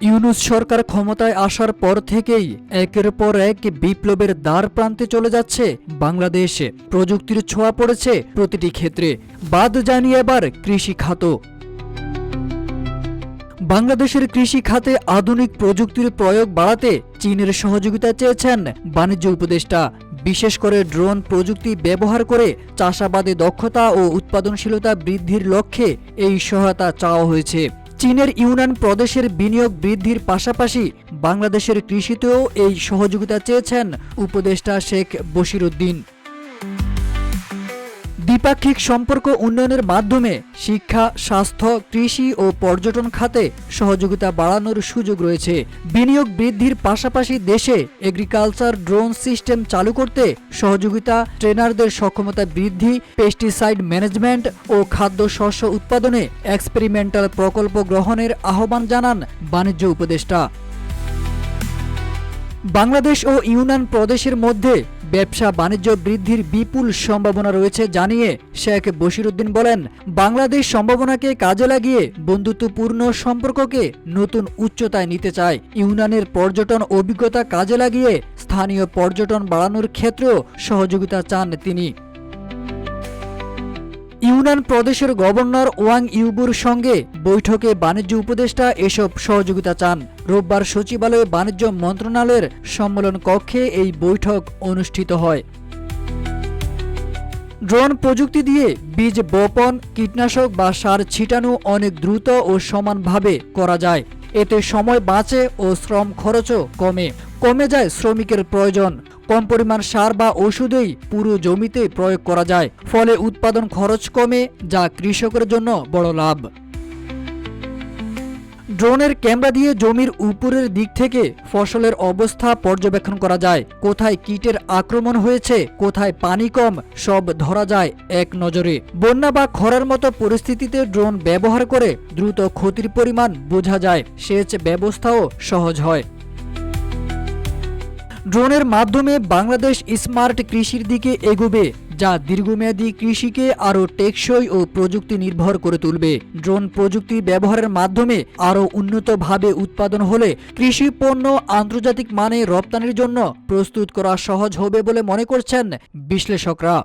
ইউনূস সরকার ক্ষমতায় আসার পর থেকেই একের পর এক বিপ্লবের দ্বার প্রান্তে চলে যাচ্ছে বাংলাদেশ। প্রযুক্তির ছোঁয়া পড়েছে প্রতিটি ক্ষেত্রে। বাদ জানিয়ে এবার কৃষি খাত। বাংলাদেশের কৃষি খাতে আধুনিক প্রযুক্তির প্রয়োগ বাড়াতে চীনের সহযোগিতা চেয়েছেন বাণিজ্য উপদেষ্টা। বিশেষ করে ড্রোন প্রযুক্তি ব্যবহার করে চাষাবাদে দক্ষতা ও উৎপাদনশীলতা বৃদ্ধির লক্ষ্যে এই সহায়তা চাওয়া হয়েছে। চীনের ইউনান প্রদেশের বিনিয়োগ বৃদ্ধির পাশাপাশি বাংলাদেশের কৃষিতেও এই সহযোগিতা চেয়েছেন উপদেষ্টা শেখ বশিরউদ্দিন। দ্বিপাক্ষিক সম্পর্ক উন্নয়নের মাধ্যমে শিক্ষা, স্বাস্থ্য, কৃষি ও পর্যটন খাতে সহযোগিতা বাড়ানোর সুযোগ রয়েছে। বিনিয়োগ বৃদ্ধির পাশাপাশি দেশে এগ্রিকালচার ড্রোন সিস্টেম চালু করতে সহযোগিতা, ট্রেনারদের সক্ষমতা বৃদ্ধি, পেস্টিসাইড ম্যানেজমেন্ট ও খাদ্য শস্য উৎপাদনে এক্সপেরিমেন্টাল প্রকল্প গ্রহণের আহ্বান জানান বাণিজ্য উপদেষ্টা। বাংলাদেশ ও ইউনান প্রদেশের মধ্যে ব্যবসা বাণিজ্য বৃদ্ধির বিপুল সম্ভাবনা রয়েছে জানিয়ে শেখ বশিরউদ্দিন বলেন, বাংলাদেশ সম্ভাবনাকে কাজে লাগিয়ে বন্ধুত্বপূর্ণ সম্পর্ককে নতুন উচ্চতায় নিতে চায়। ইউনানের পর্যটন অভিজ্ঞতা কাজে লাগিয়ে স্থানীয় পর্যটন বাড়ানোর ক্ষেত্রেও সহযোগিতা চান তিনি। ইউনান প্রদেশের গভর্নর ওয়াং ইউবুর সঙ্গে বৈঠকে বাণিজ্য উপদেষ্টা এসব সহযোগিতা চান। রোববার সচিবালয়ে বাণিজ্য মন্ত্রণালয়ের সম্মেলন কক্ষে এই বৈঠক অনুষ্ঠিত হয়। ড্রোন প্রযুক্তি দিয়ে বীজ বপন, কীটনাশক বা সার ছিটানো অনেক দ্রুত ও সমানভাবে করা যায়। এতে সময় বাঁচে ও শ্রম খরচও কমে যায় শ্রমিকের প্রয়োজন। কম পরিমাণ সার বা ওষুধেই পুরো জমিতে প্রয়োগ করা যায়, ফলে উৎপাদন খরচ কমে, যা কৃষকের জন্য বড় লাভ। ড্রোনের ক্যামেরা দিয়ে জমির উপরের দিক থেকে ফসলের অবস্থা পর্যবেক্ষণ করা যায়। কোথায় কীটের আক্রমণ হয়েছে, কোথায় পানি কম, সব ধরা যায় এক নজরে। বন্যা বা খরার মতো পরিস্থিতিতে ড্রোন ব্যবহার করে দ্রুত ক্ষতির পরিমাণ বোঝা যায়। সেচ ব্যবস্থাও সহজ হয়। ড্রোনের মাধ্যমে বাংলাদেশ স্মার্ট কৃষির দিকে এগোবে, যা দীর্ঘমেয়াদী কৃষিকে আরও টেকসই ও প্রযুক্তি নির্ভর করে তুলবে। ড্রোন প্রযুক্তি ব্যবহারের মাধ্যমে আরও উন্নতভাবে উৎপাদন হলে কৃষি পণ্য আন্তর্জাতিক মানে রপ্তানির জন্য প্রস্তুত করা সহজ হবে বলে মনে করছেন বিশ্লেষকরা।